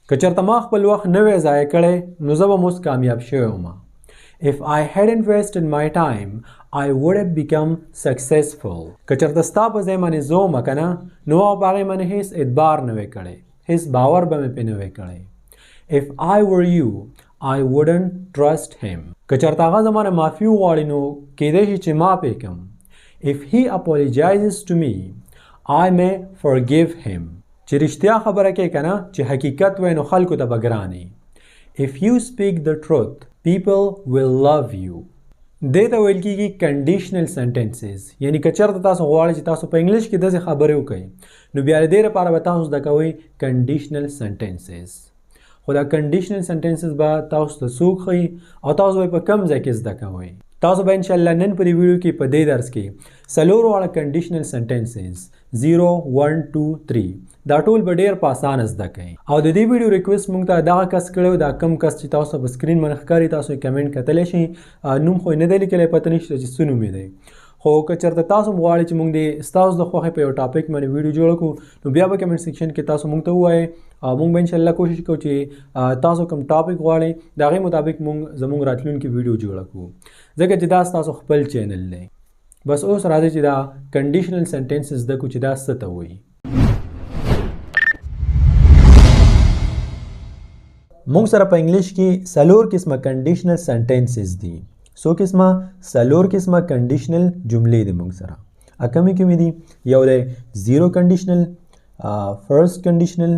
که چېرته ما خپل وخت نه وای ضایع کړی نو زه به اوس کامیاب شوی وم. If I hadn't wasted my time, I would have become successful. که چېرته ستا په ځای باندې زه وم که نه نو ما په هغې باندې هېڅ اعتبار نه وی کړی، هېڅ باور به مې پرې نه وی کړی. If I were you, I wouldn't trust him. که چېرته هغه زما نه معافي وغواړي نو کیدای شي چې معاف یې کړم. If he apologizes to me, I may forgive him. چې رښتیا خبره کوي که نه چې حقیقت وای نو خلکو ته به ګرانې. If you speak the truth, people will love you. دې ته ویل کېږي conditional sentences. یعنی که چېرته تاسو غواړئ چې تاسو په انګلیش کې داسې خبرې وکړئ نو بیا د دې لپاره به تاسو زده کوئ conditional sentences. خو دا conditional sentences به تاسو ته څوک ښیي او تاسو به په کوم ځای کې زده کوئ. تاسو به انشاءالله نن په دې ویډیو کې په دې درس کې څلور واړه conditional sentences 0 1 2 3 دا ټول به ډېر په اسانه زده کوئ. او د دې ویډیو ریکویسټ موږ ته دغه کس کړی دا کم کس چې تاسو په سکرین باندې ښکاري تاسو یې کمنټ کتلی شئ. نوم خو یې نه دی لیکلی، پته نشته چې څه نوم یې دی. خو که چېرته تاسو هم غواړئ چې موږ د ستاسو د خوښې په یو ټاپک باندې ویډیو جوړه کړو نو بیا به کمنټ سیکشن کې تاسو موږ ته ووایئ او موږ به انشاءالله کوشش کوو چې تاسو کوم ټاپک غواړئ د هغې مطابق موږ زموږ راتلونکي ویډیو جوړه کړو ځکه چې دا ستاسو خپل چینل دی. بس اوس راځئ چې دا کنډیشنل سنټنسز زده کړو چې دا څه ته وایي. موږ سره په انګلیش کې څلور قسمه کنډیشنل سنټنسز دي. څو قسمه؟ څلور قسمه کنډیشنل جملې دي موږ سره. کومې کومې دي؟ یو دی زیرو کنډیشنل، فرست کنډیشنل،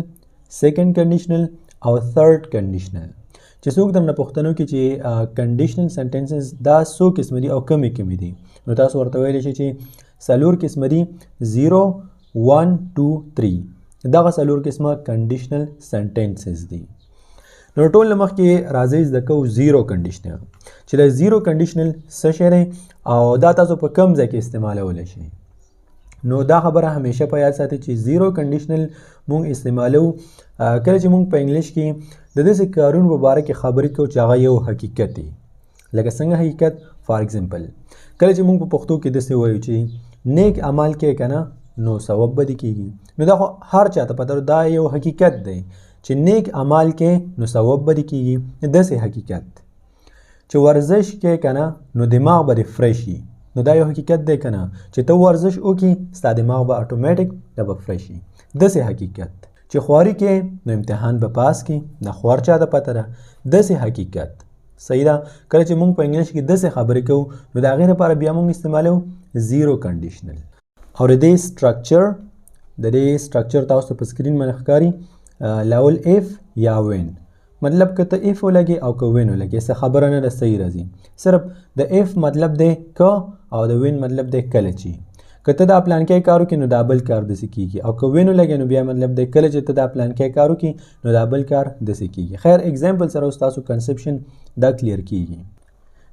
سیکنډ کنډیشنل او ثرډ کنډیشنل. چې څوک درنه پوښتنه وکړي چې کنډیشنل سنټنسز دا څو قسمه دي او کومې کومې دي نو تاسو ورته ویلی شئ چې څلور قسمه دي 0 1 2 3 دغه څلور قسمه کنډیشنل سنټنسز دي. نو ټول نه مخکې راځئ زده کوو زیرو کنډیشنل چې د زیرو کنډیشنل څه شی دی او دا تاسو په کوم ځای کې استعمالولی شئ. نو دا خبره همیشه په یاد ساتئ چې زیرو کنډیشنل مونږ استعمالو کله چې مونږ په انګلیش کې د داسې کارونو په باره کې خبرې کوو چې هغه یو حقیقت دی. لکه څنګه حقیقت؟ فار ایگزامپل کله چې مونږ په پښتو کې داسې وایو چې نیک عمل کې که نه نو ثواب به دې کېږي نو دا خو هر چاته پته دا یو حقیقت دی چې نیک عمل کې نو ثواب به دې کېږي. داسې حقیقت چې ورزش کې که نه نو دماغ به دې فرش وي نو دا یو حقیقت دی که نه چې ته ورزش وکړي ستا دماغ به اتومیټک دا به فرش وي. داسې حقیقت چې خواري کې نو امتحان به پاس کړي دا خو هر چا ته پته ده. داسې حقیقت صحیح ده. کله چې موږ په انګلیش کې داسې خبرې کوو نو د هغې لپاره بیا موږ استعمالوو زیرو کنډیشنل. او د دې سټرکچر تاسو ته په سکرین باندې ښکاري. لاول اف یا وین، مطلب که ته اف ولګې او که وین ولګې څه خبره نه ده صحیح راځي. صرف د اف مطلب دی که او د وین مطلب دی کله چې که ته دا پلانکی کار وکړې نو دا بل کار داسې کېږي او که وین ولګې نو بیا مطلب دی کله چې ته دا پلانکی کار وکړې نو دا بل کار داسې کېږي. خیر اگزامپل سره اوس تاسو کنسپشن دا کلیر کېږي.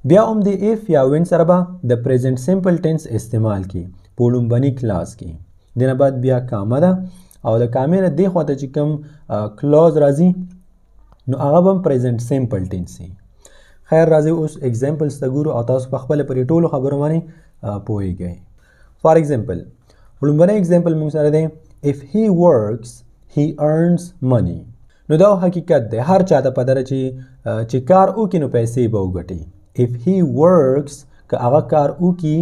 بیا هم د اف یا وین سره به د پریزنټ سمپل ټینس استعمال کړي په لومبني کلاس کې. د نه بعد بیا کامه ده او د کامې نه دې خواته چې کوم کلوز راځي نو هغه به هم پریزنټ سمپل ټینس وي. خیر راځئ اوس اگزامپلس ته ګورو او تاسو په خپله پر ټولو خبرو باندې پوهیږئ. فار ایگزامپل لومبنی اگزامپل موږ سره دی if he works he earns money. نو دا حقیقت دی، هر چاته پته ده چې کار وکړي نو پیسې به وګټي. if he works که هغه کار وکړي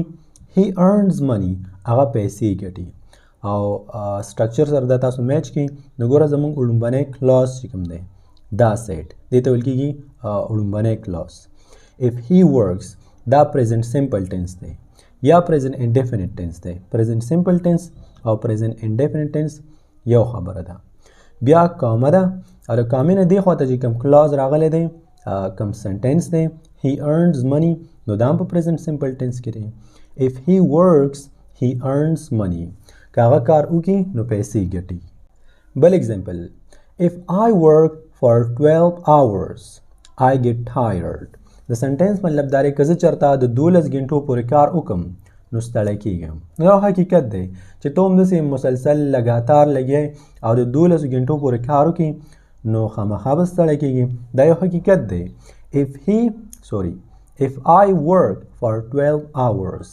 he earns money هغه پیسې ګټي. او سټرکچر سره دا تاسو میچ کړئ نو ګوره زموږ لومبنی کلاس چې کوم دی دا سیټ دې ته ویل کېږي لومبنی کلاس. if he works دا پریزنټ سمپل ټینس دی یا پریزنټ انډیفینټ ټینس دی. پریزنټ سمپل ټینس او پریزنټ انډیفینټ ټینس یو خبره ده. بیا کامه ده او د کامې نه دې خواته چې کوم کلاز راغلی دی کوم سنټنس دی he earns money نو دا هم په پریزنټ سمپل ټینس کې دی. if he works he earns money که هغه کار وکړي نو پیسې ګټي. بل اگزامپل if I work for 12 hours I get tired. د سنټنس مطلب دا دی که زه چېرته د 12 غنټو پورې کار وکړم نو ستړی کېږم. نو دا حقیقت دی چې ته هم داسې مسلسل لګاتار لګیې او د 12 غنټو پورې کار وکړي نو خامخا به ستړی کېږي. دا یو حقیقت دی. if I work for 12 hours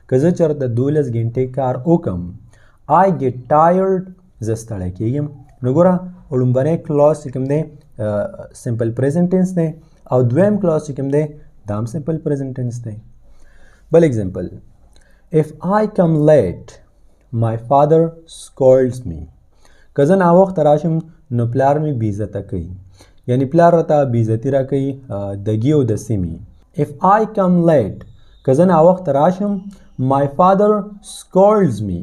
که زه چېرته 12 غنټې کار وکړم I get tired زه ستړی کېږم. نو ګوره وړومبنی کلاس چې کوم دی سمپل پریزنټ ټینس دی او دویم کلاس چې کوم دی دا هم سمپل پریزنټ ټینس دی. بل اگزامپل if I come late my father scolds me. که زه ناوخته راشم نو پلار مې بې عزته کوي، یعنی پلار راته بې عزتي راکوي دګي او د سیمې. if I come late که زه ناوخته راشم my father scolds me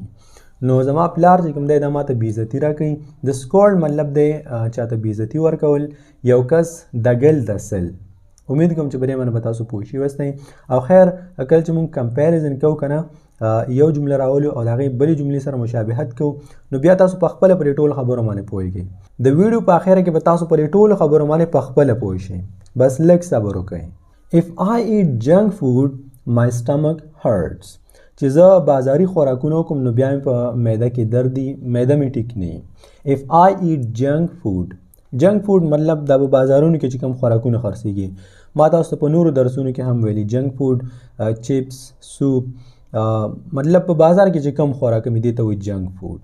نو زما پلار چې کوم دی دا ماته بې عزتي راکوي. د سکولډ مطلب دی چاته بې عزتي ورکول، یو کس دګل دسل. امید کوم چې په دې باندې به تاسو پوه شوي یاستئ. او خیر کله چې مونږ کمپیریزن کوو که نه یو جمله راولو او د هغې بلې جملې سره مشابهت کوو نو بیا تاسو په خپله پر دې ټولو خبرو باندې پوهیږئ. د ویډیو په اخره کې به تاسو پر دې ټولو خبرو باندې په خپله پوه شئ. بس لږ صبر وکئ. if I eat junk food my stomach hurts. چې زه بازاري خوراکونه وکړم نو بیا مې په معده کې درد دي، معده مې ټیک نه. if I eat junk food مطلب دا په بازارونو کې چې کوم خوراکونه خرڅېږي. ما تاسو ته په نورو درسونو کې هم ویلي جنک فوډ، چپس، سوپ، مطلب په بازار کې چې کوم خوراک مې دې ته وایي جنک فوډ.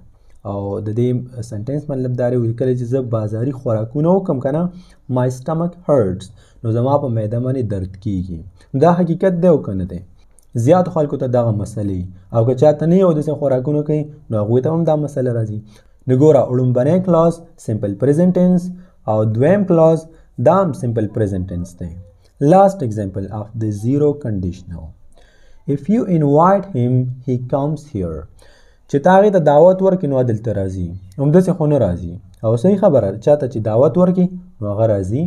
او د دې سنټینس مطلب دا دی کله چې زه بازاري خوراکونه وکړم که نه my stomach hurts نو زما په معده باندې درد کیږي. دا حقیقت دی او که نه دی؟ زیات خلکو ته دغه مسلې او که چاته نه یو داسې خوراکونه کوي نو هغوی ته هم دا مسله راځي. نو ګوره وړومبنی کلاس سمپل پریزنټ ټینس او دویم کلاس دا هم سمپل پریزنټ ټینس دی. لاست ایگزامپل of the zero conditional. if you invite him he comes here. چې تا هغې ته دعوت ورکړي نو دلته راځي، همداسې خو نه راځي. او صحیح خبره چاته چې دعوت ورکړي نو هغه راځي.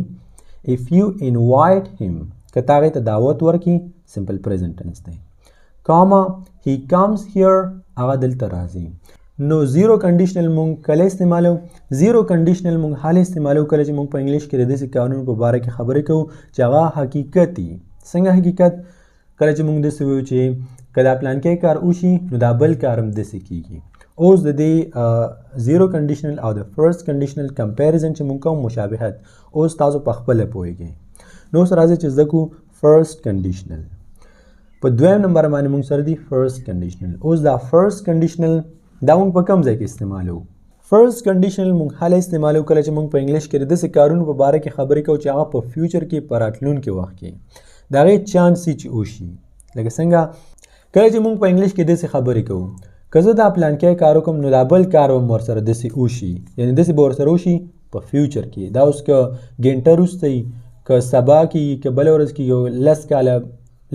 if you invite him که تا هغې ته دعوت ورکړي سمپل پریزنټ ټینس دی. کاما he comes here هغه دلته راځي. نو زیرو کنډیشنل مونږ کله استعمالو؟ زیرو کنډیشنل مونږ حال استعمالو کله چې مونږ په انګلیش کې د داسې کارونو په باره کې خبرې کوو چې هغه حقیقت وي. څنګه حقیقت؟ کله چې مونږ داسې وایو چې که دا پلانکی کار وشي نو دا بل کار هم داسې کیږي. اوس د دې زیرو کنډیشنل او د فرست کنډیشنل کمپیریزن چې مونږ کوم مشابهت اوس تاسو په خپله پوهیږئ. نو اوس راځئ چې زده کړو فرست کنډیشنل. په دویم نمبر باندې مونږ سره دی فرست کنډیشنل. اوس دا فرست کنډیشنل دا مونږ په کوم ځای کې استعمالو؟ فرست کنډیشنل مونږ هله استعمالو کله چې مونږ په انګلیش کې د داسې کارونو په باره کې خبرې کوو چې هغه په فیوچر کې په راتلونکي وخت کې د هغې چانس وي چې وشي. لکه څنګه کله چې مونږ په انګلیش کې داسې خبرې کوو که زه دا پلانکی کار وکړم نو دا بل کار به هم ورسره داسې وشي، یعنې داسې به ورسره وشي په فیوچر کې. دا اوس که ګنټه وروسته وي، که سبا کې وي، که بله ورځ کې یو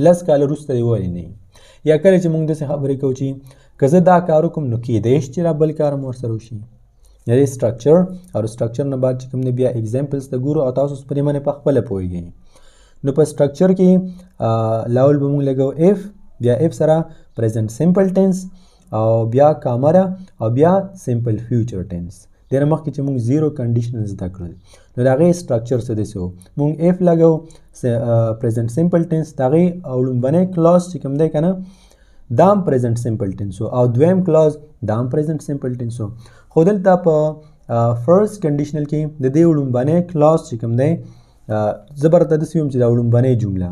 لس کاله وروسته دی ولې نه. یا کله چې مونږ داسې خبرې کوو چې که زه دا کار وکړم نو کیدای شي چې دا بل کار هم ورسره وشي. یعنې سټرکچر او سټرکچر نه بعد چې کوم دی بیا اگزامپلز ته ګورو او تاسو په دې باندې په خپله پوهیږئ. نو په سټرکچر کې لاول به مونږ لګو اف، بیا اف سره پریزنټ سمپل ټینس او بیا کامره او بیا سمپل فیوچر ټینس. دې نه مخکې چې مونږ زیرو کنډیشنل زده کړل نو د هغې سټرکچر څه داسې و. مونږ اف لګو پریزنټ سمپل ټینس د هغې وړومبنی کلاس چې کوم دی که نه دا هم پریزنټ سمپل ټینس او دویم کلاس دا هم پریزنټ سمپل ټینس. خو دلته په فرست کنډیشنل کې د دې وړومبنی کلاس چې کوم دی زه به راته داسې ویم چې دا وړومبنی جمله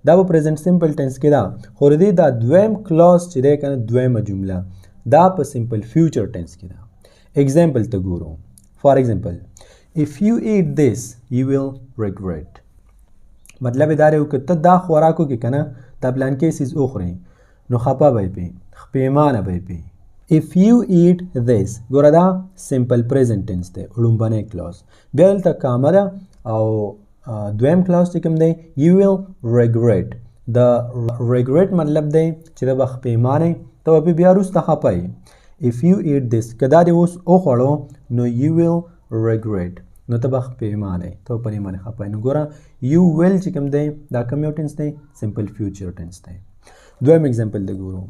دا په پریزنټ سمپل ټینس کې ده، خو د دې دا دویم کلاس چې دی که نه دویمه جمله دا په سمپل فیوچر ټینس کې ده. اگزامپل ته ګورو. فار ایگزامپل if you eat this you will regret. مطلب یې دا دی که ته دا خوراک وکړې که نه دا پلانکی څیز وخورې نو خپه به یې پې، پښیمانه به یې پې. if you eat this ګوره دا سمپل پریزنټ ټینس دی وړومبنی کلاس. بیا دلته کامه ده او دویم کلاس چې کوم دی you will regret. د regret مطلب دی چې ته به پښیمانه ته به بیا وروسته خپه یې. if you eat this که دا دې اوس وخوړو نو you will regret نو ته به پښیمانه ته به په دې باندې خپه یې. نو ګوره you will چې کوم دی دا کوم یو ټینس دی سمپل فیوچر ټینس دی. دویم اگزامپل د ګورو.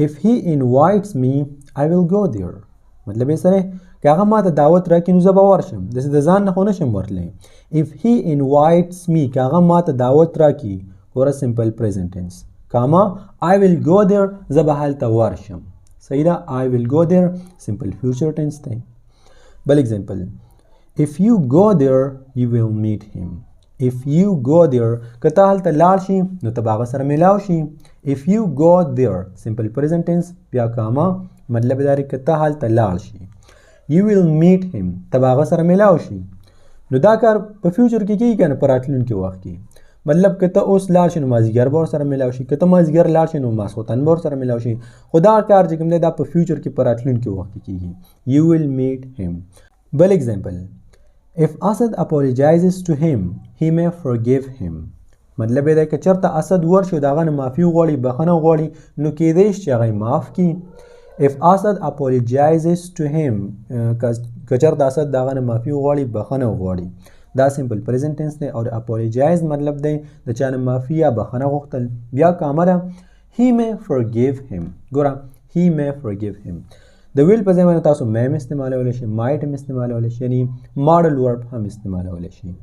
if he invites me I will go there. مطلب یې سره که هغه ما ته دعوت راکړي نو زه به ورشم، داسې د ځان نه خو نشم ورتلی. if he invites me که هغه ما ته دعوت راکړي ګوره سمپل پریزنټ ټینس کاما I will go there زه به هلته ورشم. صحیح ده I will go there سمپل فیوچر ټینس دی. بل اگزامپل if you go there you will meet him. if you go there که ته هلته لاړ شي نو ته به هغه سره میلاو شي. if you go there سمپل پریزنټ ټینس بیا کاما مطلب یې دا دی که ته هلته لاړ شي. you will meet him ته به هغه سره میلاو شي نو دا کار په فیوچر کې کیږي که نه په راتلونکي وخت کې مطلب که ته اوس لاړ شي نو مازدیګر به ورسره میلاو شي که ته مازدیګر لاړ شي نو ماسخوتن به ورسره میلاو شي خو دا کار چې کوم دی دا په فیوچر کې په راتلونکي وخت کې کیږي you will meet him بل اگزامپل if Asad apologizes to him he may forgive him مطلب یې دی که چېرته اسد ورشي د هغه نه معافي وغواړي بخښنه وغواړي نو کیدی شي چې هغه یې معاف کړي if Asad apologizes to him که چېرته اسد د هغه نه معافي وغواړي بخښنه وغواړي دا سمپل پریزنټ ټینس دی او اپولوجایز مطلب دی د چا نه معافي یا بخښنه غوښتل بیا کامه ده he may forgive him ګوره he may forgive him د ویل په ځای باندې تاسو may هم استعمالولی شئ might هم استعمالولی شئ یعنی ماډل ورب هم استعمالولی شئ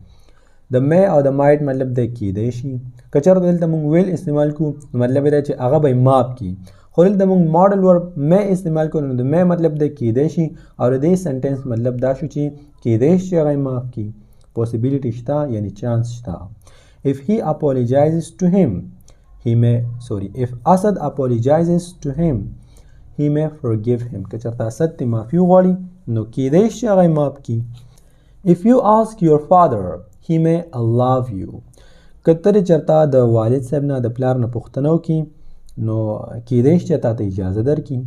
د may او د might مطلب دی کیدی شي که چېرته دلته موږ ویل استعمال کړو نو مطلب دی چې هغه به یې معاف کړي خو دلته موږ ماډل ورب may استعمال کړو نو د may مطلب دی کیدی شي او د دې سنټینس مطلب دا شو چې کیدی شي هغه یې معاف کړي possibility شته یعنی چانس شته if he apologizes to him if Asad apologizes to him he may forgive him که چېرته اسد ته معافي وغواړي نو کیدی شي هغه یې معاف کړي if you ask your father he may love you که ته چېرته د والد صاحب نه د پلار نه پوښتنه وکړي نو کیدی شي چې تا ته اجازه درکړي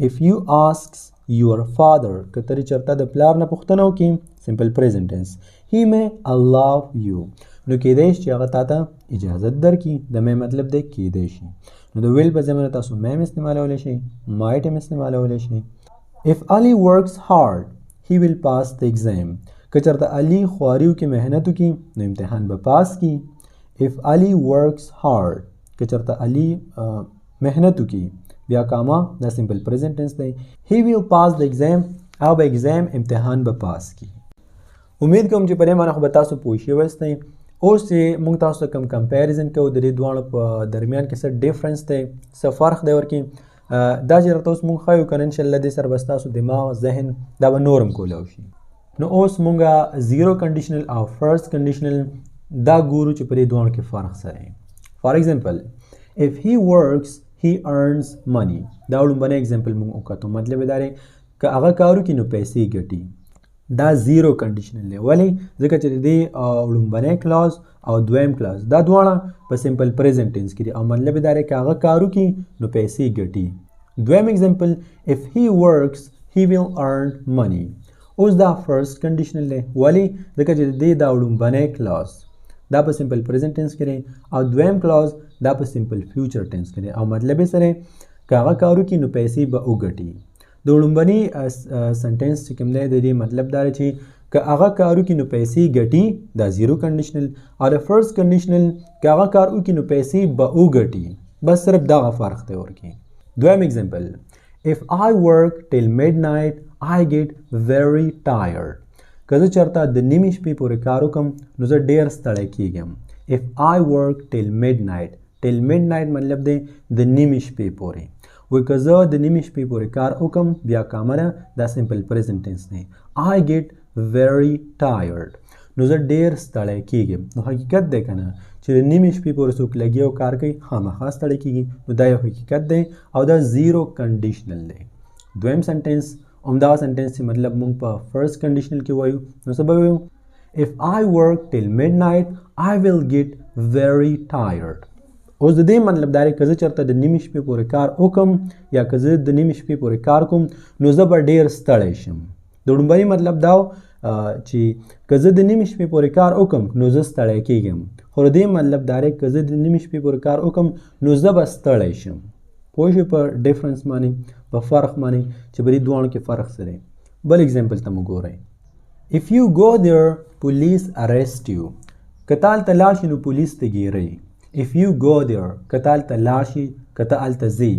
if you ask your father که ته چېرته د پلار نه پوښتنه وکړي simple present tense he may love you نو کیدی شي چې هغه تا ته اجازت درکړي د may مطلب دی کیدی شي نو د ویل په ځای باندې تاسو may هم استعمالولی شئ might هم استعمالولی شئ if Ali works hard he will pass the exam که چېرته علي خواري وکړي محنت وکړي نو امتحان به پاس کړي if Ali works hard که چېرته علي محنت وکړي بیا کاما دا سمپل پریزنټ ټینس دی he will pass the exam او به exam امتحان به پاس کړي امید کوم چې په دې باندې خو به تاسو پوه شوي یاستئ اوس چې موږ تاسو ته کوم کمپیریزن کوو د دې دواړو په درمیان کې څه ډیفرنس دی څه فرق دی ورکې دا چې راته اوس موږ ښایو که نه انشاءالله دې سره به ستاسو دماغ ذهن دا به نور هم کولی شي نو اوس موږ زیرو کنډیشنل او فرست کنډیشنل دا ګورو چې په دې دواړو کې فرق څه دی فار ایگزامپل if he works he earns money دا لومبنی ایگزامپل موږ وکتو مطلب یې دا دی که هغه کار وکړي نو پیسې ګټي دا زیرو کنډیشنل دی ولې ځکه چې د دې لومبنی کلاز او دویم کلاز دا دواړه په سمپل پریزنټ ټینس کې دي او مطلب یې دا دی که هغه کار وکړي نو پیسې ګټي دویم ایگزامپل if he works he will earn money اوس دا فرست کنډیشنل دی ولې ځکه چې د دې دا لومبنی کلاز دا په سمپل پریزنټ ټینس کې دی او دویم کلاز دا په سمپل فیوچر ټینس کې دی او مطلب یې سره که هغه کار وکړي نو پیسې به وګټي د لومبني سنټینس چې کوم دی د دې مطلب دا دی چې که هغه کار وکړي نو پیسې ګټي دا زیرو کنډیشنل او د فرست کنډیشنل که هغه کار وکړي نو پیسې به وګټي بس صرف دغه فرق دی ورکې دویم ایگزامپل if I work till midnight I get very tired که زه چېرته د نیمې شپې پورې کار وکړم نو زه ډېر ستړی کېږم if I work till midnight مطلب دی د نیمې شپې پورې وایي که زه د نیمې شپې پورې کار وکړم بیا کامه ده دا سمپل پریزنټ ټینس دی I get very tired نو زه ډېر ستړی کېږم نو حقیقت دی که نه چې د نیمې شپې پورې څوک لګي او کار کوي خامخا ستړی کېږي نو دا یو حقیقت دی او دا زیرو کنډیشنل دی دویم سنټینس همدغه سنټینس چې مطلب موږ په فرست کنډیشنل کې وایو نو څه به وایو if I work till midnight I will get very tired اوس د دې مطلب دا دی که زه چېرته د نیمې شپې پورې کار وکړم یا که زه د نیمې شپې پورې کار کوم نو زه به ډېر ستړی شم د لومبني مطلب دا چې که زه د نیمې شپې پورې کار وکړم نو زه ستړی کېږم خو د دې مطلب دا دی که زه د نیمې شپې پورې کار وکړم نو زه به ستړی شم پوه شوې په ډفرنس باندې په فرق باندې چې په دې دواړو کې فرق څه دی بل ایگزامپل ته مو ګورئ if you go there police arrest you که تا هلته لاړ شي نو پولیس ته ګیرئ if you go there که ته هلته لاړ شي که ته هلته ځې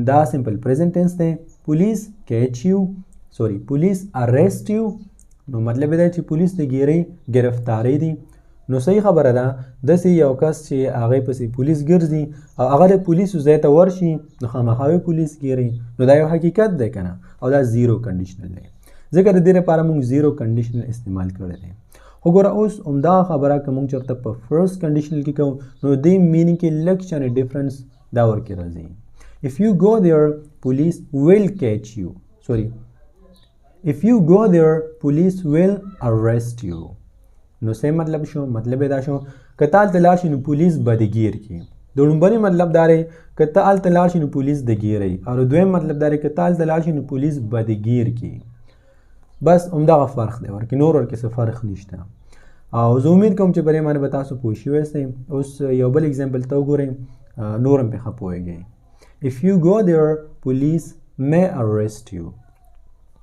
دا سمپل پریزنټ ټینس دی پولیس catch you پولیس arrest you نو مطلب دا چې پولیس ته ګیرئ ګرفتاری دي نو صحیح خبره ده داسې یو کس چې هغې پسې پولیس ګرځي او هغه د پولیسو ځای ته ورشي نو خامخا پولیس ګیري نو دا یو حقیقت دی که نه او دا زیرو کنډیشنل دی ځکه د دې لپاره موږ زیرو کنډیشنل استعمال کړی دی خو ګوره اوس همدغه خبره که موږ چېرته په فرست کنډیشنل کې کوو نو دې مینینګ کې لږ شانې ډفرنس دا ورکې راځي if you go there police will catch you if you go there police will arrest you نو سه مطلب شو مطلب دا شو کتال تلار شي نو پولیس بدگیر کی دوړمبني مطلب دار کتال تلار شي نو پولیس دگیری او دویم مطلب دار کتال تلار شي نو پولیس بدگیر کی بس عمده فرق دی ورکه نور ورکه څه فرق نشته او زه امید کوم چې بری باندې به تاسو پوه شوئ یاست اوس یو بل اگزامپل ته وګورئ نورم په ښه پوهیږئ if you go there police may arrest you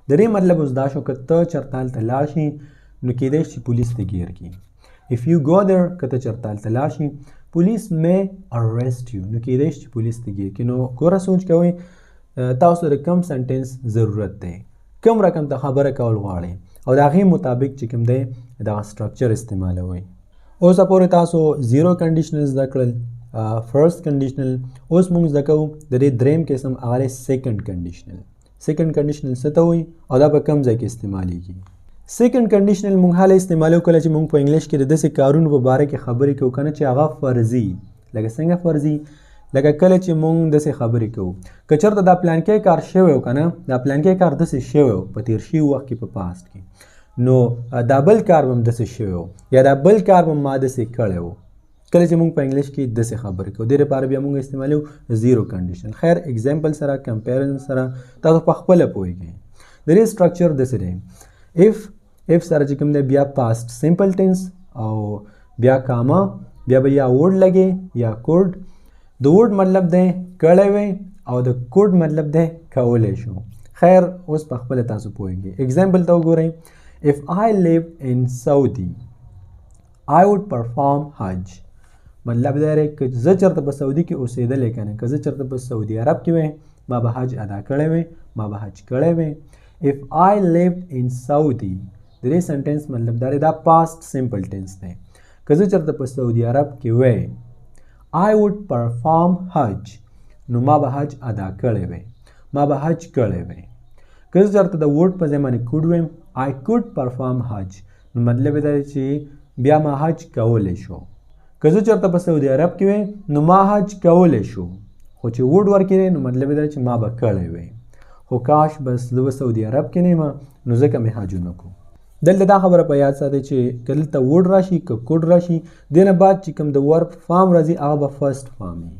د دې مطلب اوس دا شو که ته چرته هلته لاړ شي نو کیدای شي پولیس ته ګیر کړي if you go there که ته چرته هلته لاړ شي police may arrest you نو کیدای شي پولیس ته ګیر کړي نو ګوره سوچ کوئ تاسو د کوم سنټنس ضرورت دی کوم رقم ته خبره کول غواړئ او د هغې مطابق چې کوم دی دغه سټرکچر استعمالوئ اوسه پورې تاسو زیرو کنډیشنل زده کړل فرست کنډیشنل اوس موږ زده کوو د دې دریم قسم هغه دی سیکنډ کنډیشنل سیکنډ کنډیشنل څه ته وایي او دا په کوم ځای کې استعمالیږي سیکنډ کنډیشنل موږ هله استعمالو کله چې موږ په انګلیش کې د داسې کارونو په باره کې خبرې کوو که نه چې هغه فرضي لکه څنګه فرضي لکه کله چې موږ داسې خبرې کوو که چېرته دا پلانکی کار شوی و که نه دا پلانکی کار داسې شوی و په تیر شوي وخت کې په پاست کې نو دا بل کار به هم داسې شوی و یا دا بل کار به ما داسې کړی و کله چې موږ په انګلیش کې داسې خبرې کوو دې لپاره بیا موږ استعمالوو زیرو کنډیشن خیر اگزامپل سره کمپیریزن سره تاسو په خپله پوهیږئ د دې سټرکچر داسې دی if سره چې کوم دی بیا پاست سمپل ټینس او بیا کاما بیا به یا ورډ لګې یا کوډ د ورډ مطلب دی کړی وی او د کوډ مطلب دی کولی شو خیر اوس په خپله تاسو پوهیږئ اگزامپل ته وګورئ if I lived in Saudi I would perform Hajj مطلب دا دی که زه چېرته په سعودي کې اوسېدلی که نه که زه چېرته په سعودي عرب کې وی ما به حج ادا کړی وی ما به حج کړی وی if I lived in Saudi د دې سنټنس مطلب دا دی دا پاست سمپل ټینس دی که زه چېرته په سعودي عرب کې وی I would perform Hajj نو ما به حج ادا کړی وی ما به حج کړی وی که زه چېرته د ورډ په ځای باندې کوډ ویم I could perform Hajj نو مطلب دا دی چې بیا ما حج کولی شو که زه چېرته په سعودي عرب کې وی نو ما حج کولی شو خو چې ورډ ورکړی نو مطلب دا چې ما به کړی وی خو کاش بس زه به سعودي عرب کې نه یم نو ځکه مې حج ونه کړو دلته دا خبره په یاد ساتئ چې که دلته ورډ راشي که کوډ راشي دې نه بعد چې کوم د ورب فارم راځي هغه به فرست فارم وي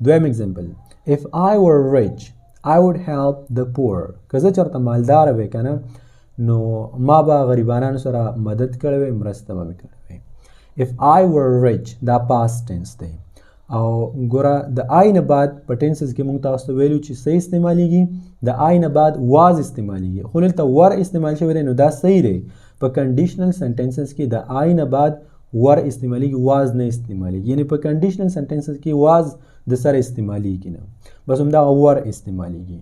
دویم اگزامپل if I were rich I would help the poor که زه چېرته مالداره وی که نه نو ما به غریبانانو سره مدد کړی وی مرسته به مې کړی وی if I were rich دا past tense دی او ګوره د I نه بعد په ټینسز کې موږ تاسو ته ویلو چې څه استعمالیږي د I نه بعد was استعمالیږي خو دلته ور استعمال شوی دی نو دا صحیح دی په کنډیشنل سنټنسز کې د I نه بعد ور استعمالیږي was نه استعمالیږي یعنی په کنډیشنل سنټنسز کې was د سره استعمالیږي نه بس همدغه ور استعمالیږي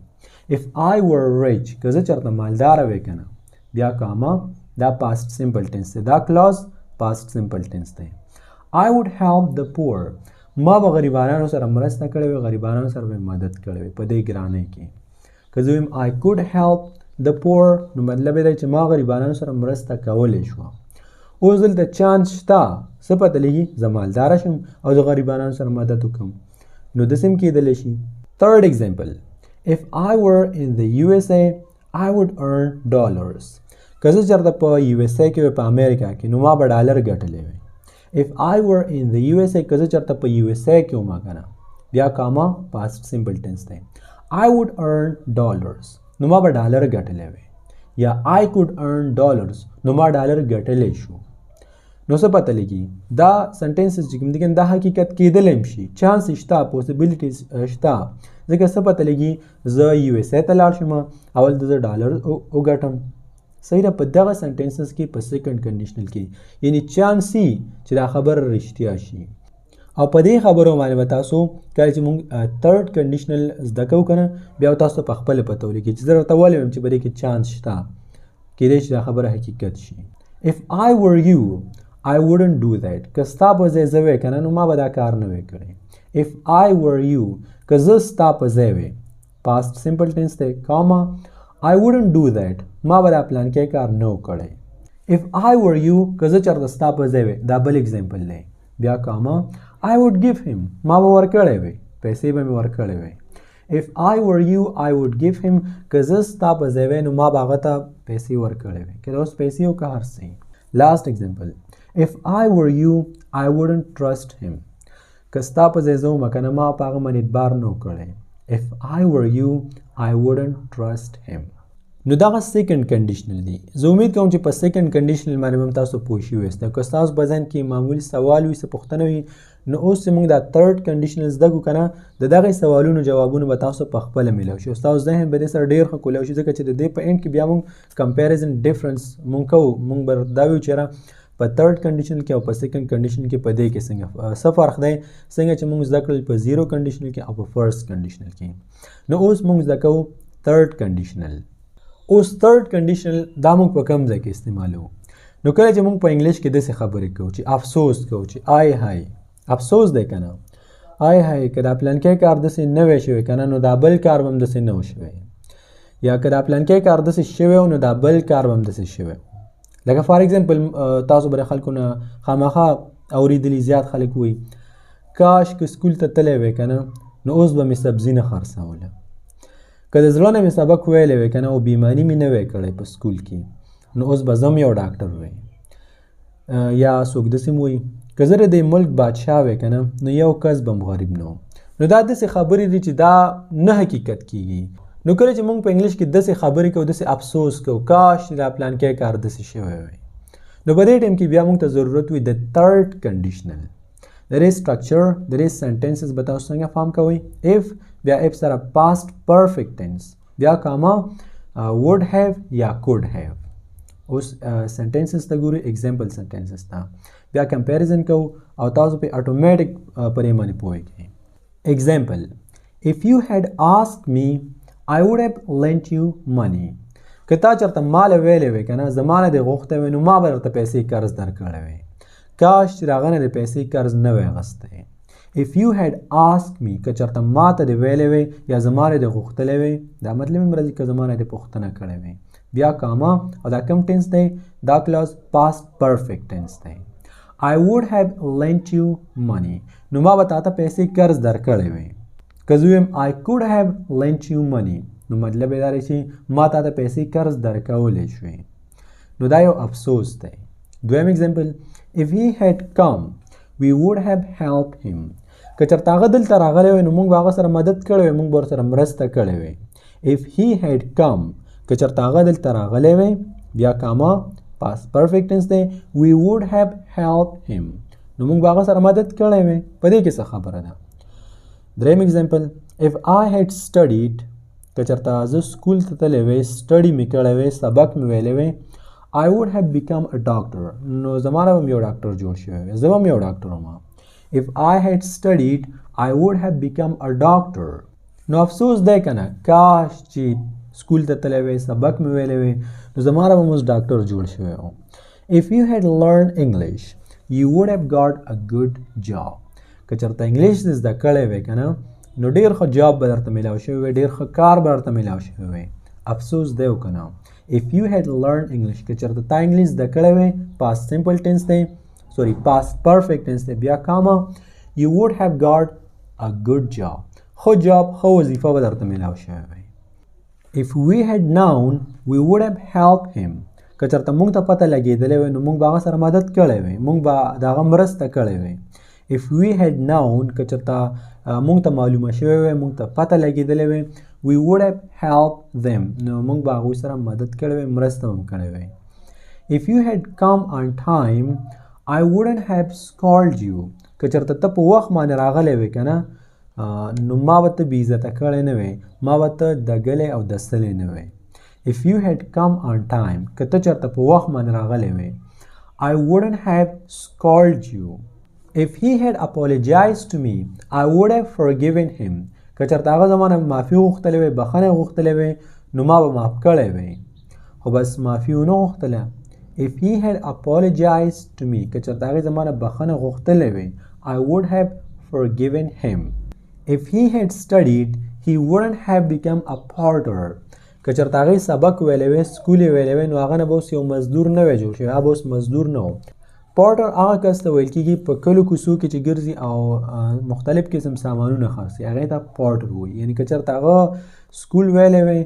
if I were rich که زه چېرته مالداره وی که نه بیا کاما دا پاست سمپل ټینس دی دا کلاز past simple tense دی I would help the poor ما به غریبانانو سره مرسته کړې وي غریبانانو سره به مدد کړې وي په دې ګرانۍ کې که زه ویم I could help the poor نو مطلب دی چې ما غریبانانو سره مرسته کولی شوه اوس دلته چانس شته څه پته لګي زه مالداره شم او د غریبانانو سره مدد وکړم نو داسې هم کیدلی شي third example if I were in the USA I would earn dollars که زه چېرته په USA کې وی په امریکا کې نو ما به ډالر ګټلی وی if I were in the USA که زه چېرته په USA کې وم که نه بیا کاما past simple tense دی I would earn dollars نو ما به ډالر ګټلی وی یا I could earn dollars نو ما ډالر ګټلی شو نو څه پته لګي دا سنټنسز چې کوم دي دا حقیقت کیدلی هم شي چانس شته پوسیبلیټیز شته ځکه څه پته لګي زه USA ته لاړ شم اول د زه ډالر وګټم صحیح ده په دغه سنټنسز کې په سیکنډ کنډیشنل کې یعنی چانسي چې دا خبره رښتیا شي او په دې خبرو باندې به تاسو کله چې موږ تھرډ کنډیشنل زده کوو که نه بیا تاسو په خپله پته ولګي چې زه درته ویلی ویم چې په دې کې چانس شته کیدای شي دا خبره حقیقت شي if I were you I wouldn't do that که ستا په ځای زه وی که نه نو ما به دا کار نه وی کړی if I were you که زه ستا په ځای وی past simple tense دی کاما I wouldn't do that ما به دا پلان کې کار نه وکړی if I were you که زه چېرته ستا په ځای وی دا بل اگزامپل دی بیا کاما I would give him ما به ورکړی وی پیسې به مې ورکړی وی if I were you I would give him که زه ستا په ځای وای نو ما به هغه ته پیسې ورکړې وې که اوس پیسې او که هر څه last example if I were you I wouldn't trust him که ستا په ځای زه وم که نه ما په هغه باندې اعتبار نه کړی if I were you I wouldn't trust him نو دغه سیکنډ کنډیشنل دی زه امید کوم چې په سیکنډ کنډیشنل باندې هم تاسو پوه شوي یاست که ستاسو په ذهن کې معمولي سوال وي څه پوښتنه وي نو اوس چې موږ دا تھرډ کنډیشنل زده کړو که نه د دغې سوالونو جوابونه به تاسو په خپله میلاو شي او ستاسو ذهن به دې سره ډېر ښه کولاو شي ځکه چې د دې په اینډ کې بیا موږ کمپیریزن ډفرنس موږ کوو موږ به دا ویو چې په تھرډ کنډیشنل کې او په سیکنډ کنډیشنل کې په دې کې څه فرق دی څنګه چې موږ زده کړل په زیرو کنډیشنل کې او په فرست کنډیشنل کې نو اوس موږ زده کوو تھرډ کنډیشنل اوس تھرډ کنډیشنل دا موږ په کوم ځای کې استعمالوو نو کله چې موږ په انګلیش کې داسې خبرې کوو چې افسوس کوو چې آی هاي افسوس دی که نه آی هاي که دا پلانکی کار داسې نه وی شوی که نه نو دا بل کار به هم داسې نه و شوی یا که دا پلانکی کار داسې شوی و نو دا بل کار به هم داسې شوی لکه فار ایگزامپل تاسو به د خلکو نه خامخا اورېدلي زیات خلک وایي کاش که سکول ته تللی وی که نه نو اوس به مې سبزي نه خرڅوله که د زړه نه مې سبق ویلی وی که نه او بیماري مې نه وی کړی په سکول کې نو اوس به زه یو ډاکټر وی یا څوک داسې م وایي که زه د دې ملک بادشاه وی که نه نو یو کس به م غریب نه و نو دا داسې خبرې دي چې دا نه حقیقت کیږي نو کله چې موږ په انګلیش کې داسې خبرې کوو داسې افسوس کوو کاش چې دا پلانکی کار داسې شوی وی نو په دې ټایم کې بیا موږ ته ضرورت وي د تھرډ کنډیشنل there is structure there is sentences به تاسو څنګه فهم کوئ if بیا if سره past perfect tense بیا کاما would have یا could have اوس sentences ته ګورئ example sentences ته بیا comparison کوو او تاسو په automatic پرې باندې پوهیږئ example if you had asked me I would have lent you money که تا چېرته مال ویلی وی که نه زما نه دې غوښتی وی نو ما به درته پیسې قرض درکړی وی کاش چې د هغه نه دې پیسې قرض نه وی اخیستی if you had asked me که چېرته ما ته دې ویلی وی یا زما نه دې غوښتلی وی دا مطلب هم راځي که زما نه دې پوښتنه کړې وی بیا کاما او دا کوم ټینس دی دا کلاس past perfect tense دی I would have lent you money نو ما به تا ته پیسې قرض درکړی وی که زه ویم I could have lent you money نو مطلب یې دا دی چې ما تا ته پیسې قرض درکولی شوې نو دا یو افسوس دی دویم اگزامپل if he had come we would have helped him که چېرته هغه دلته راغلی وی نو موږ به هغه سره مدد کړی وی موږ به ورسره مرسته کړې وی if he had come که چېرته هغه دلته راغلی وی بیا کاما past perfect tense دی we would have helped him نو موږ به هغه سره مدد کړی وی په دې کې څه خبره ده دریم اگزامپل if I had studied که چېرته زه سکول ته تللی وی سټډي مې کړی وی سبق مې ویلی وی I would have become a doctor نو زما نه به م یو ډاکټر جوړ شوی وی زه به م یو ډاکټر وم if I had studied I would have become a doctor نو افسوس دی که نه کاش چې سکول ته تللی وی سبق مې ویلی وی نو زما نه به م اوس ډاکټر جوړ شوی و if you had learned English you would have got a good job که چېرته انګلیش دې زده کړی وی که نه نو ډېر ښه جاب به درته میلاو شوی وی ډېر ښه کار به درته میلاو شوی وی افسوس دی و که نه if you had learned English که چېرته تا انګلیش زده کړی وی past simple tense دی past perfect tense دی بیا کاما you would have got a good job ښه جاب ښه وظیفه به درته میلاو شوی وی if we had known we would have helped him که چېرته موږ ته پته لګېدلی وی نو موږ به هغه سره مدد کړی وی موږ به د هغه مرسته کړی وی if we had known که چېرته موږ ته معلومه شوی وی موږ ته پته لګېدلی وی we would have helped them نو موږ به هغوی سره مدد کړی وی مرسته به م کړی وی if you had come on time I wouldn't have scolded you که چېرته ته په وخت باندې راغلی وی که نه نو ما به ته بې عزته کړی نه وی ما به ته دګلی او دسلی نه وی if you had come on time که ته چېرته په وخت باندې راغلی وی I wouldn't have scolded you if he had apologized to me I would have forgiven him که چېرته هغه زما نه معافي غوښتلی وی بخښنه غوښتلی وی نو ما به معاف کړی وی خو بس معافي ونه غوښتله if he had apologized to me که چېرته هغې زما نه بخښنه غوښتلی وی I would have forgiven him if he had studied he wouldn't have become a porter که چېرته هغې سبق ویلی وی سکول یې ویلی وی نو هغه نه به اوس یو مزدور نه وی جوړ شوی هغه به اوس مزدور نه و پورټر هغه کس ته ویل کېږي په کلو کوڅو کې چې ګرځي او مختلف قسم سامانونه خرڅوي هغې ته پورټر وایي. یعنې که چېرته هغه سکول ویلی وی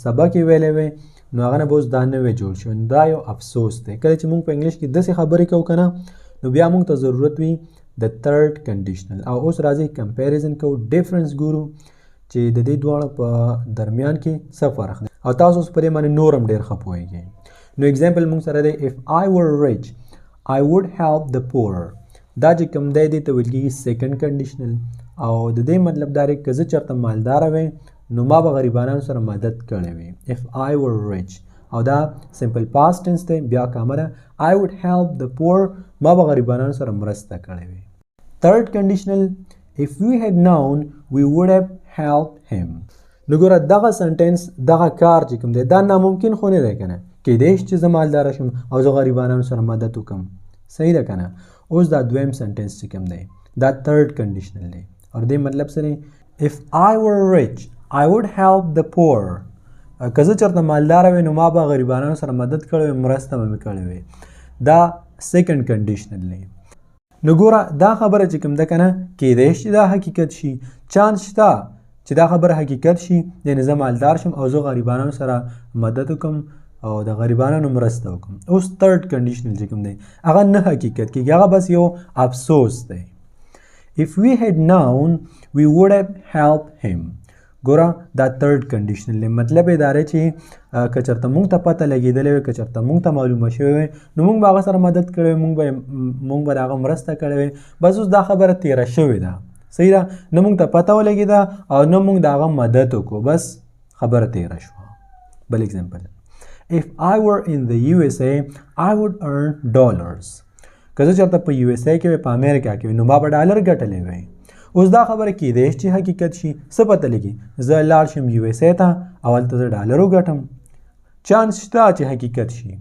سبق یې ویلی وی نو هغه نه به اوس دا نوی جوړ شوی. نو دا یو افسوس دی. کله چې موږ په انګلیش کې داسې خبرې کوو که نه نو بیا موږ ته ضرورت وي د تھرډ کنډیشنل. او اوس راځي کمپیریزن کوو ډیفرنس ګورو چې د دې دواړو په درمیان کې څه فرق دی او تاسو اوس په دې باندې نور هم ډېر ښه پوهیږئ. نو اگزامپل موږ سره دی if I were rich I would help the poor. دا چې کوم دی دې ته ویل کېږي سیکنډ کنډیشنل او د دې مطلب دا دی که زه چېرته مالداره وی نو ما به غریبانو سره مدد کړی وي. if I were rich او دا سمپل پاست ټینس دی بیا کامه ده I would help the poor ما به غریبانو سره مرسته کړی وي. تھرډ کنډیشنل if we had known we would have helped him. نو ګوره دغه سنټینس دغه کار چې کوم دی دا ناممکن خو نه دی که نه کیدای شي چې زه مالداره شم او زه غریبانو سره مدد وکړم. صحیح ده که نه. اوس دا دویم سنټینس چې کوم دی دا تھرډ کنډیشنل دی او دې مطلب څه دی if I were rich I would help the poor. که زه چېرته مالداره وی نو ما به غریبانو سره مدد کړی وی مرسته به مې کړې وی. دا سیکنډ کنډیشنل دی. نو ګوره دا خبره چې کوم ده که نه کیدای شي دا حقیقت شي. چانس شته چې دا خبره حقیقت شي یعنې زه مالدار شم او زه غریبانو سره مدد وکړم او د غریبانو مرسته وکړم. اوس تھرډ کنډیشنل چې کوم دی هغه نه حقیقت کېږي هغه بس یو افسوس دی. if we had known we would have helped him. ګوره دا تھرډ کنډیشنل دی. مطلب یې دا دی چې که چېرته موږ ته پته لګېدلی وي که چېرته موږ ته معلومه شوې وي نو موږ به هغه سره مدد کړی وي موږ به د هغه مرسته کړې وي. بس اوس دا خبره تېره شوې ده. صحیح ده. نه موږ ته پته ولګېده او نه موږ د هغه مدد وکړو بس خبره تېره شوه. بل اگزامپل if I were in the USA I would earn dollars. که زه چېرته په USA کې وی په امریکا کې وی نو ما به ډالر ګټلی وی. اوس دا خبره کیدای شي چې حقیقت شي. څه پته لګي زه لاړ شم USA ته او هلته زه ډالر وګټم. چانس شته چې حقیقت شي.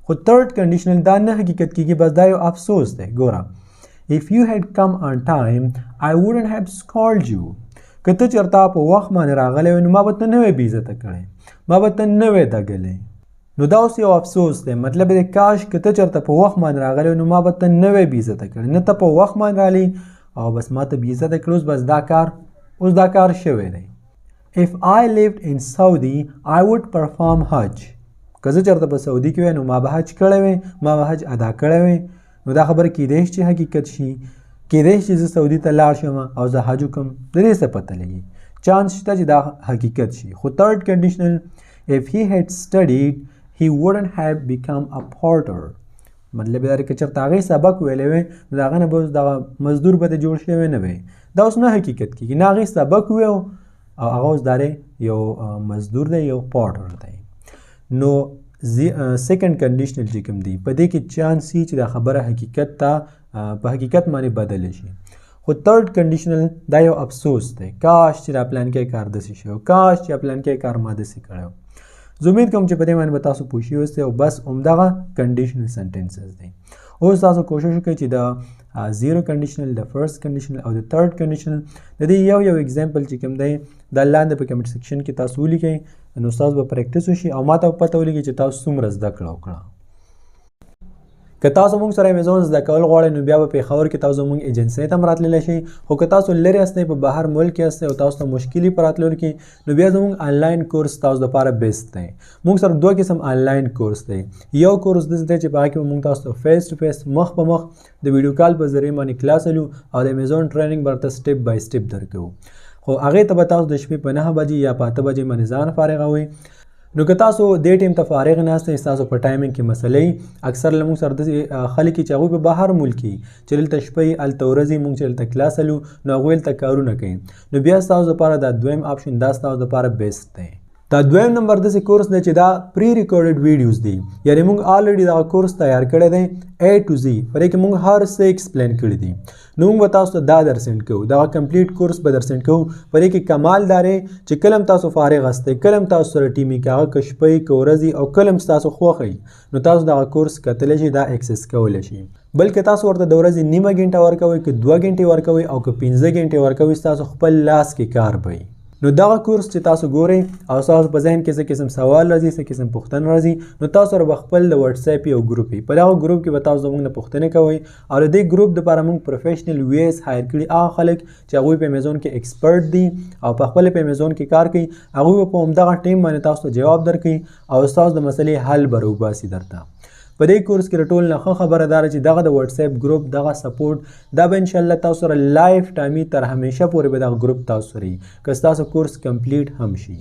خو تھرډ کنډیشنل دا نه حقیقت کېږي بس دا یو افسوس دی. ګوره if you had come on time I wouldn't have scolded you. که ته چېرته په وخت باندې راغلی وی نو ما به ته نه وی بې عزته کړی ما به ته نه وی دګلی. نو دا اوس یو افسوس دی. مطلب دی کاش که ته چېرته په وخت باندې راغلی نو ما به ته نه وی بې عزته کړی نه ته په وخت باندې راغلی او بس ما ته بې عزته کړی. اوس بس دا کار شوی دی. if I lived in Saudi I would perform Hajj. که زه چېرته په سعودي کې وی نو ما به حج کړی وی ما به حج ادا کړی وی. نو دا خبره کیدای شي حقیقت شي. کیدای شي زه سعودي ته لاړ شم او زه حج وکړم د دې څه پته لګي. چانس شته چې دا حقیقت شي. خو تھرډ کنډیشنل if he had studied he wouldn't have become a porter. مطلب دا دی که چېرته هغې سبق ویلی وی نو د هغه نه به اوس دغه مزدور به ته جوړ شوی نه وی. دا اوس نه حقیقت کېږي. نه هغې سبق وی او هغه اوس دا دی یو مزدور دی یو پورټر دی. نو سیکنډ کنډیشنل چې کوم دی په دې کې چانس وي چې دا خبره حقیقت ته په حقیقت باندې بدله شي. خو تھرډ کنډیشنل دا یو افسوس دی. کاش چې دا پلانکی کار داسې شوی کاش چې دا پلانکی کار ما داسې کړی. زه امید کوم چې په دې باندې به تاسو پوه شوي اوسئ او بس همدغه کنډیشنل سنټینسز دی. اوس تاسو کوشش وکړئ چې د زیرو کنډیشنل د فرست کنډیشنل او د تھرډ کنډیشنل د دې یو ایگزامپل چې کوم دی دا لاندې په کمنټ سیکشن کې تاسو ولیکئ نو ستاسو به پریکټس وشي او ما ته به پته ولګي چې تاسو څومره زده کړه وکړه. که تاسو موږ سره امیزون زده کول غواړئ نو بیا به پېښور کې تاسو موږ ایجنسۍ ته هم راتللی شئ. خو که تاسو لرې هستئ په بهر ملک کې هستئ او تاسو ته مشکل په راتللو کې نو بیا زموږ آنلاین کورس تاسو دپاره بیسټ دی. موږ سره دوه قسم آنلاین کورس دی. یو کورس داسې دی چې په هغه کې به موږ تاسو ته فیس ټو فیس مخ په مخ د ویډیو کال په ذریعې باندې کلاس ولو او د امیزون ټریننګ به درته سټپ بای سټپ درکوو. خو هغې ته به تاسو د شپې په 9 بجې یا په 8 بجې باندې ځان فارغوئ. نو که تاسو دې ټیم ته فارغ ناستئ ستاسو په ټایمینګ کې مسلې اکثر له موږ سره داسې خلک چې هغوی په بهر ملک کې چې دلته شپې هلته ورځې موږ چې دلته کلاس هلو نو هغوی هلته کارونه کوي. نو بیا ستاسو دپاره دا دویم آپشن دا ستاسو دپاره بیسټ دی. دا دویم نمبر داسې کورس دی چې دا پری ریکارډډ ویډیوز دي. یعنې موږ آلریډي دغه کورس تیار کړی دی A to Z. په دې کې موږ هر څه ایکسپلین کړي دي. نو موږ به تاسو ته دا در سینډ کوو دغه کمپلیټ کورس به در سینډ کوو. په دې کې کمال دا دی چې کله هم تاسو فارغ هستئ کله هم تاسو سره ټیمي کې هغه که شپې که ورځې او کله هم ستاسو خوښ وي نو تاسو دغه کورس کتلی شئ دا اکسس کولی شئ. بلکې تاسو ورته د ورځې نیمه ګنټه ورکوئ که 2 ګنټې ورکوئ او که 15 ګنټې ورکوئ ستاسو خپل لاس کې کار به وي. نو دغه کورس چې تاسو ګورئ او تاسو په ذهن کې څه قسم سوال راځي څه قسم پوښتنه راځي نو تاسو سره به خپل د واتس اپ یو ګروپ وي په دغه ګروپ کې به تاسو زموږ نه پوښتنې کوئ او د دې ګروپ دپاره موږ پروفیشنل ویز هایر کړي هغه خلک چې هغوی په امیزون کې ایکسپرټ دي او په خپله په امیزون کې کار کوي هغوی به په همدغه ټیم باندې تاسو ته جواب درکوي او ستاسو د مسلې حل به راوباسي درته په دې کورس کې ټول نه ښه خبره ده چې دغه د واتس اپ ګروپ دغه سپورټ دا به انشاءالله تاسو سره لایف ټایمي تر همیشه پورې به دغه ګروپ تاسو سره وي که ستاسو کورس کمپلیټ هم شي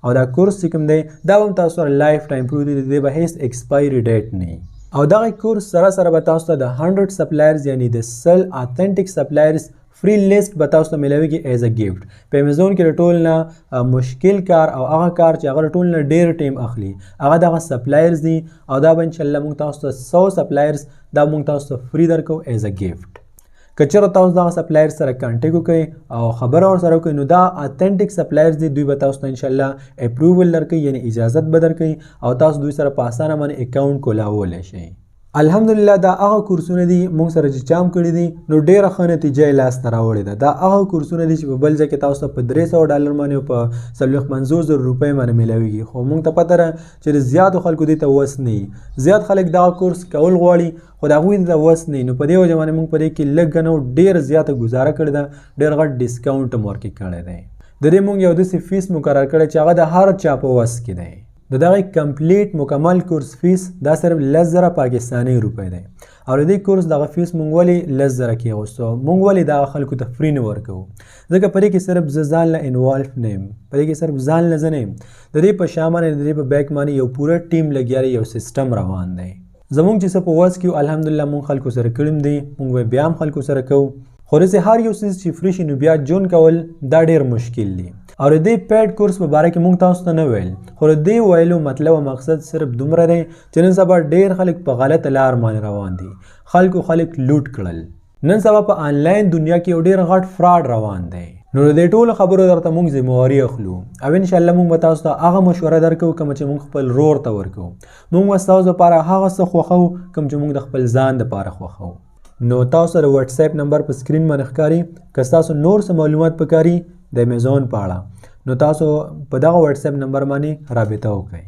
او دا کورس چې کوم دی دا به هم تاسو سره لایف ټایم پورې دی د دې به هیڅ ایکسپایري ډیټ نه وي او دغه کورس سره به تاسو ته د 100 سپلایرز یعنی د 100 اتھنټیک سپلایرز فری لیست به تاسو ته ملاویږي ایز ا ګیفټ په امیزون کې ټول نه مشکل کار او هغه کار چې هغه ټول نه ډیر ټیم اخلي هغه دغه سپلایرز دي او دا به انشاءالله موږ تاسو ته 100 سپلایرز دا موږ تاسو ته فری درکو ایز ا ګیفټ که چېرته تاسو دغه سپلایرز سره کانټیکټ وکړئ او خبره ورسره وکړئ نو دا اتھنټیک سپلایرز دي دوی به تاسو ته انشاءالله اپروول درکوي یعنی اجازت به درکوي او تاسو دوی سره په اسانه باندې اکاونټ کولاولی شئ الحمدلله دا هغه کورسونه دي موږ سره چې چام کړي دي نو ډیره ښه نتیجه یې لاسته راوړې ده دا هغه کورسونه دي چې په بل ځای کې تاسو ته په $300 باندې او په 450,000 روپۍ باندې میلاویږي خو موږ ته پته ده چې د زیاتو خلکو دې ته وس نه وي زیات خلک دغه کورس کول غواړي خو د هغوی ته وس نه وي نو په دې وجه باندې موږ په دې کې لږ نه ډېر زیاته ګزاره کړې ده ډېر غټ ډسکاونټ هم ورکې کړی دی د دې موږ یو داسې فیس مقرر کړی چې هغه د هر چا په وس کې دی د دغه کمپلیټ مکمل کورس فیس دا صرف 10,000 پاکستانی روپۍ دی او د دې کورس دغه فیس موږ ولې 10,000 کې اغوستو موږ ولې دغه خلکو ته فری نه ورکوو ځکه په دې کې صرف زه ځان له انوالف نه یم په دې کې صرف ځان له زه نه یم د دې په شا باندې د دې په بیک باندې یو پوره ټیم لګیا دی یو سیسټم روان دی زموږ چې څه په وس کې الحمدلله موږ خلکو سره کړیم دی موږ به بیا هم خلکو سره کوو خو داسې هر یو څیز چې فری شي نو بیا جون کول دا ډېر مشکل دی او د دې پیډ کورس په باره کې موږ تاسو ته نه ویل خو د دې ویلو مطلب او مقصد صرف دومره دی چې نن سبا ډېر خلک په غلطه لار باندې روان دي خلک لوټ کړل نن سبا په آنلاین دنیا کې یو ډېر غټ فراډ روان دی نو د دې ټولو خبرو درته موږ ذمہواري اخلو او انشاءالله موږ به تاسو ته هغه مشوره درکوو کوم چې موږ خپل رور ته ورکوو موږ به ستاسو دپاره هغه څه خوښوو کوم چې موږ د خپل ځان دپاره خوښوو نو تاسو سره واتس اپ نمبر په سکرین باندې ښکاري که ستاسو نور څه معلومات پکاري د امیزون په اړه نو تاسو په دغه واتس اپ نمبر باندې رابطه وکړئ